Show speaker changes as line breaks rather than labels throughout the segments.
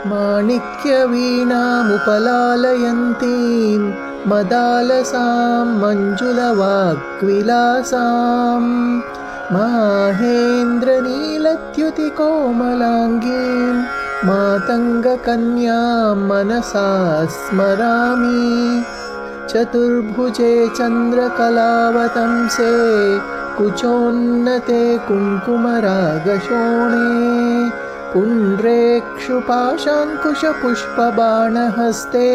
माणिक्यवीणामुपलालयन्तीं मदालसां मञ्जुलवाग्विलासां माहेन्द्रनीलद्युतिकोमलाङ्गीं मातङ्गकन्यां मनसा स्मरामि। चतुर्भुजे चन्द्रकलावतंसे कुचोन्नते कुङ्कुमरागशोणे पुण्ड्रेक्षुपाशाङ्कुशपुष्पबाणहस्ते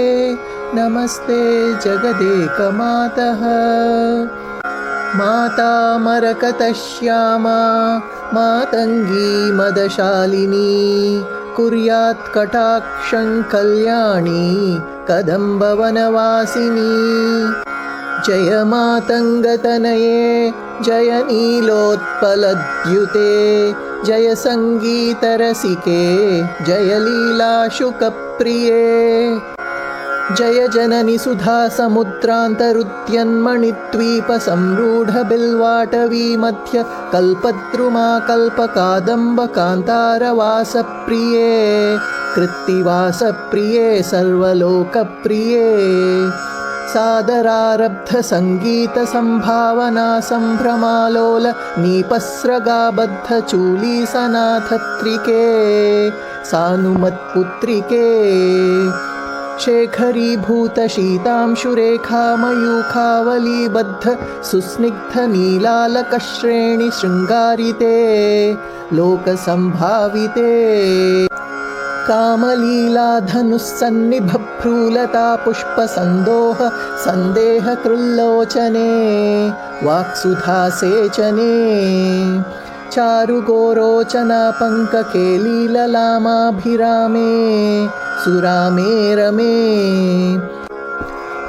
नमस्ते जगदेकमातः। माता मरकतश्यामा मातङ्गी मदशालिनी कुर्यात् कटाक्षं कल्याणी कदम्बवनवासिनी। जय मातङ्गतनये जय नीलोत्पलद्युते जय सङ्गीतरसिके जय लीलाशुकप्रिये। जय जननि सुधासमुद्रान्तरुद्यन्मणिद्वीपसंरूढबिल्वाटवी मध्य कल्पद्रुमा कल्पकादम्बकान्तारवासप्रिये कृत्तिवासप्रिये सर्वलोकप्रिये। सादरारब्धसङ्गीतसम्भावना सम्भ्रमालोल नीपस्रगाबद्धचूलीसनाथत्रिके सानुमत्पुत्रिके। शेखरीभूतशीतांशुरेखामयूखावलीबद्ध सुस्निग्धनीलालकश्रेणि शृङ्गारिते लोकसम्भाविते। कामलीलाधनुस्सन्निभभ्रूलता पुष्पसन्दोह सन्देहकृल्लोचने वाक्सुधासेचने। चारुगोरोचना पङ्ककेलीललामाभिरामे सुरामे रमे।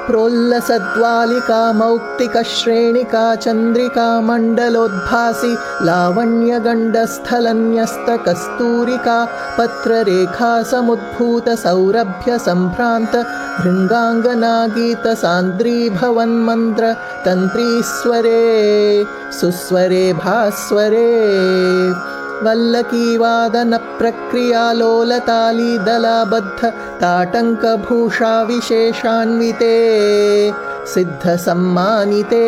प्रोल्लसद्वालिका मौक्तिकश्रेणिका चन्द्रिका मण्डलोद्भासि लावण्यगण्डस्थलन्यस्तकस्तूरिका पत्ररेखा समुद्भूत सौरभ्य सम्भ्रान्त भृङ्गाङ्गनागीतसान्द्री भवन्मन्त्र तन्त्रीस्वरे सुस्वरे भास्वरे। वल्लकीवादनप्रक्रियालोलतालीदलाबद्ध ताटङ्कभूषा विशेषान्विते सिद्धसम्मानिते।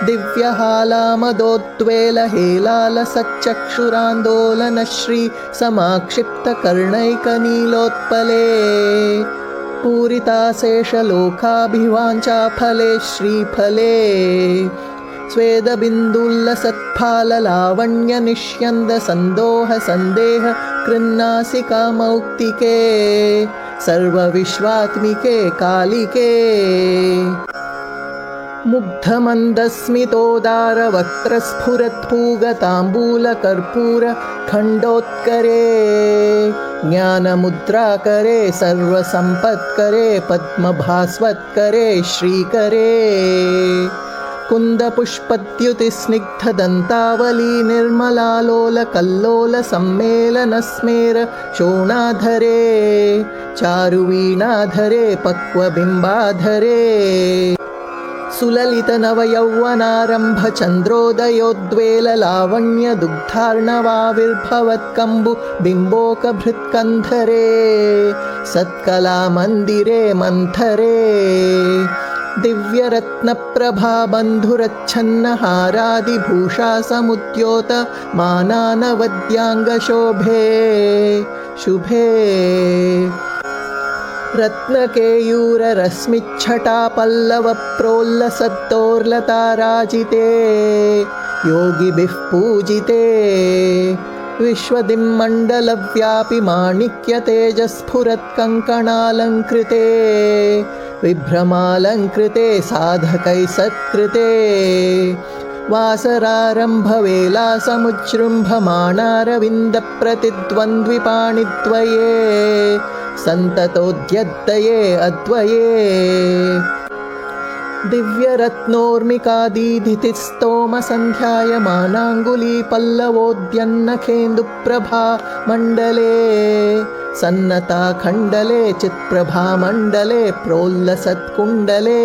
दिव्यहालामदोद्वेलहेलालसच्चक्षुरान्दोलनश्री समाक्षिप्तकर्णैकनीलोत्पले पूरिताशेषलोकाभिवाञ्छाफले श्रीफले। स्वेदबिन्दुल्लसत्फाललावण्यनिष्यन्दसन्दोह सन्देह कृन्नासिका मौक्तिके सर्वविश्वात्मिके कालिके। मुग्धमन्दस्मितोदारवक्त्रस्फुरत्पूगताम्बूलकर्पूर खण्डोत्करे ज्ञानमुद्राकरे सर्वसम्पत्करे पद्मभास्वत्करे श्रीकरे। कुन्दपुष्पद्युतिस्निग्धदन्तावली निर्मलालोलकल्लोलसम्मेलनस्मेर शोणाधरे चारुवीणाधरे पक्वबिम्बाधरे। सुललितनवयौवनारम्भ चन्द्रोदयोद्वेललावण्यदुग्धार्णवाविर्भवत्कम्बु बिम्बोकभृत्कन्धरे सत्कलामन्दिरे मन्थरे। दिव्यरत्नप्रभाबन्धुरच्छन्नहारादिभूषा समुद्योत मानानवद्याङ्गशोभे शुभे। रत्नकेयूररश्मिच्छटापल्लवप्रोल्लसत्तोर्लताराजिते योगिभिः पूजिते। विश्वदिङ्मण्डलव्यापि माणिक्यतेजस्फुरत्कङ्कणालङ्कृते विभ्रमालङ्कृते साधकैः सत्कृते। वासरारम्भवेलासमुज्जृम्भमाणारविन्दप्रतिद्वन्द्विपाणिद्वये सन्ततोद्यत्तये अद्वये। दिव्यरत्नोर्मिकादीधितिस्तोमसन्ध्यायमानाङ्गुलीपल्लवोद्यन्नखेन्दुप्रभा मण्डले सन्नताखण्डले चित्प्रभामण्डले प्रोल्लसत्कुण्डले।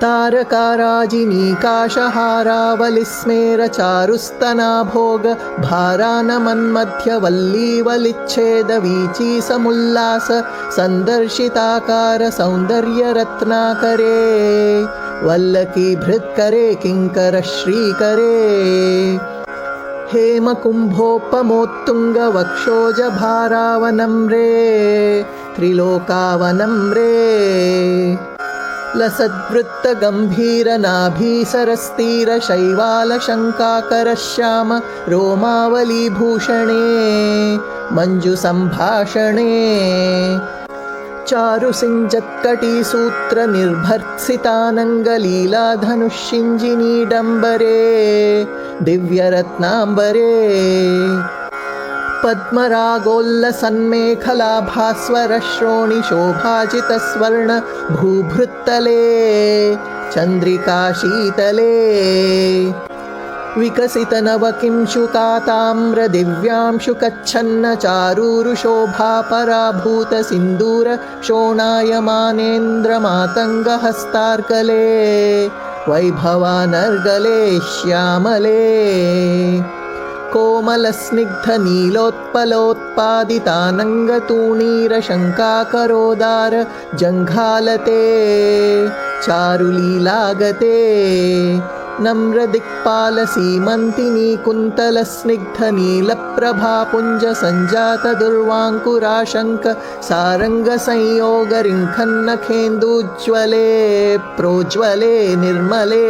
तारकाराजिनीकाशहारावलिस्मेरचारुस्तनाभोग भारानमन्मध्यवल्लीवलिच्छेदवीची समुल्लास सन्दर्शिताकार सौन्दर्यरत्नाकरे वल्लकीभृत्करे किङ्करश्रीकरे हेमकुम्भोपमोत्तुङ्गवक्षोजभारावनम्रे त्रिलोकावनम्रे लसद्वृत्तगम्भीरनाभीसरस्थिरशैवालशङ्काकरश्याम रोमावलीभूषणे मञ्जुसम्भाषणे चारुसिञ्जत्कटीसूत्रनिर्भर्त्सितानङ्गलीलाधनुष्यिञ्जिनीडम्बरे दिव्यरत्नाम्बरे पद्मरागोल्लसन्मेखलाभास्वरश्रोणिशोभाजितस्वर्ण भूभृत्तले चन्द्रिकाशीतले विकसितनवकिंशुकाताम्रदिव्यांशुकच्छन्न चारूरुशोभापराभूतसिन्दूर शोणायमानेन्द्रमातङ्गहस्तार्कले वैभवानर्गले श्यामले कोमलस्निग्धनीलोत्पलोत्पादितानङ्गतूणीरशङ्काकरोदार जङ्घालते चारुलीलागते नम्रदिक्पालसीमन्तिनी कुन्तलस्निग्धनीलप्रभापुञ्जसञ्जातदुर्वाङ्कुराशङ्क सारङ्गसंयोगरिङ्खन्नखेन्दूज्ज्वले प्रोज्ज्वले निर्मले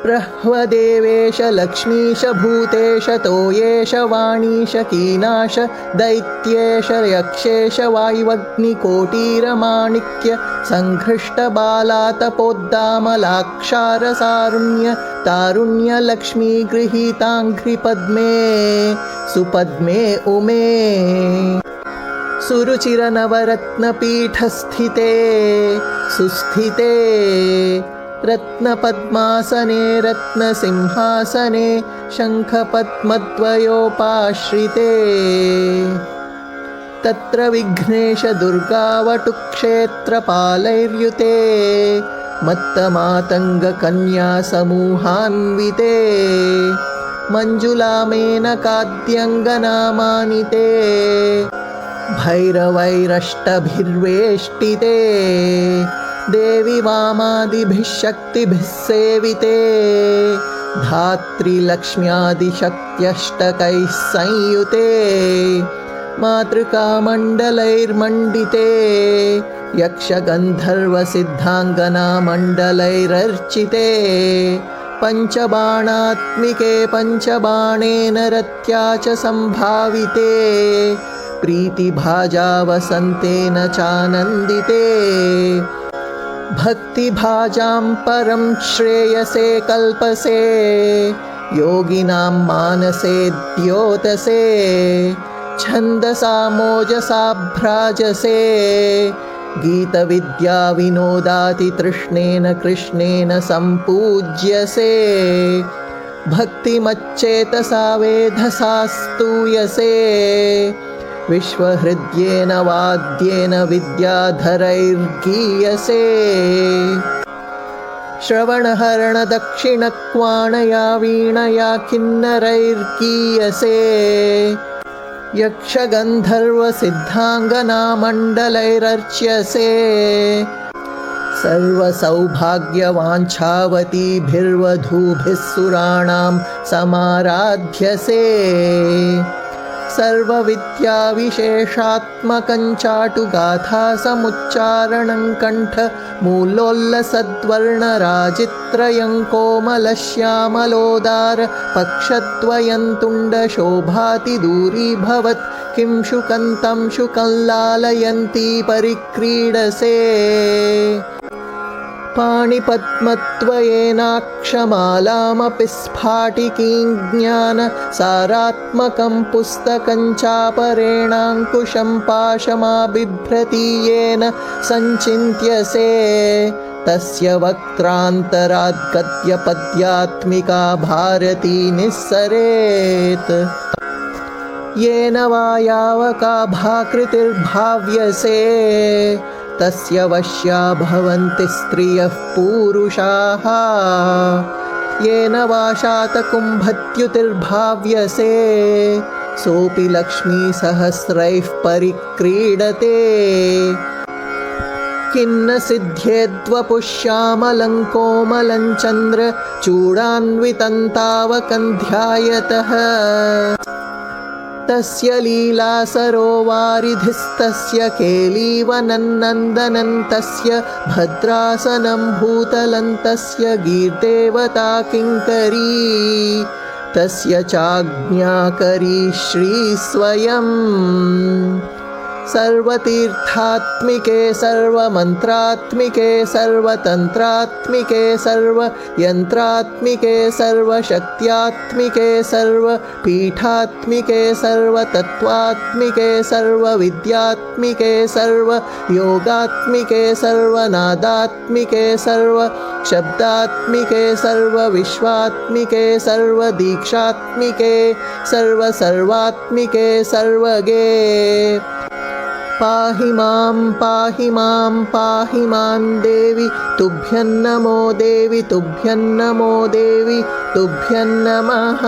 प्रह्वदेवेश लक्ष्मीश भूतेश तोयेश वाणीश कीनाश दैत्येश यक्षेश वायुवग्निकोटीरमाणिक्य सङ्घृष्टबालातपोद्दामलाक्षारसारुण्य तारुण्यलक्ष्मी गृहीताङ्घ्रिपद्मे सुपद्मे उमे सुरुचिरनवरत्नपीठस्थिते सुस्थिते रत्नपद्मासने रत्नसिंहासने शङ्खपद्मद्वयोपाश्रिते तत्र विघ्नेश दुर्गावटुक्षेत्रपालैर्युते मत्तमातङ्गकन्यासमूहान्विते मञ्जुलामेनकाद्यङ्गनामानिते भैरवैरष्टभिर्वेष्टिते देवी वामादिभिः शक्तिभिः सेविते धात्रीलक्ष्म्यादिशक्त्यष्टकैः संयुते मातृकामण्डलैर्मण्डिते यक्षगन्धर्वसिद्धाङ्गनामण्डलैरर्चिते पञ्चबाणात्मिके पञ्चबाणेन रत्या च सम्भाविते प्रीतिभाजावसन्तेन चानन्दिते भक्तिभाजां परं श्रेयसे कल्पसे योगिनां मानसे द्योतसे छन्दसा मोजसा भ्राजसे गीतविद्याविनोदातितृष्णेन कृष्णेन सम्पूज्यसे भक्तिमच्चेतसा वेधसा स्तूयसे विश्वहृद्येन वाद्येन विद्याधरैर्गीयसे श्रवणहरणदक्षिणक्वाणया वीणया किन्नरैर्गीयसे यक्षगन्धर्वसिद्धाङ्गनामण्डलैरर्च्यसे सर्वसौभाग्यवाञ्छावतीभिर्वधूभिः सुराणां समाराध्यसे सर्वविद्याविशेषात्मकञ्चाटुगाथा समुच्चारणं कण्ठमूलोल्लसद्वर्णराजित्रयं कोमलश्यामलोदार पक्षद्वयं तुण्डशोभातिदूरीभवत् किं शुकन्तं शुकं लालयन्ती परिक्रीडसे पाणिपद्मत्वयेनाक्षमालामपि स्फाटिकीं ज्ञानसारात्मकं पुस्तकं चापरेणाङ्कुशं पाशमाबिभ्रतीयेन सञ्चिन्त्यसे तस्य वक्त्रान्तराद्गद्यपद्यात्मिका भारती निःसरेत् येन वा यावका भाकृतिर्भाव्यसे तस्य वश्या भवन्ति स्त्रियः पूरुषाः येन वाशातकुम्भत्युतिर्भाव्यसे सोऽपि लक्ष्मीसहस्रैः परिक्रीडते किन्न सिद्ध्येद्वपुष्यामलं कोमलं चन्द्रचूडान्वितं तावकन्ध्यायतः तस्य लीला सरोवारिधिस्तस्य केलीवनन्दनं तस्य भद्रासनं भूतलं तस्य गीर्देवता किङ्करी तस्य चाज्ञाकरी श्रीस्वयम् सर्वतीर्थात्मिके सर्वमन्त्रात्मिके सर्वतन्त्रात्मिके सर्वयन्त्रात्मिके सर्वशक्त्यात्मिके सर्वपीठात्मिके सर्वतत्त्वात्मिके सर्वविद्यात्मिके सर्वयोगात्मिके सर्वनादात्मिके सर्वशब्दात्मिके सर्वविश्वात्मिके सर्वदीक्षात्मिके सर्वसर्वात्मिके सर्वगे पाहि मां देवी तुभ्यं नमो देवी तुभ्यं नमो देवी तुभ्यं नमः।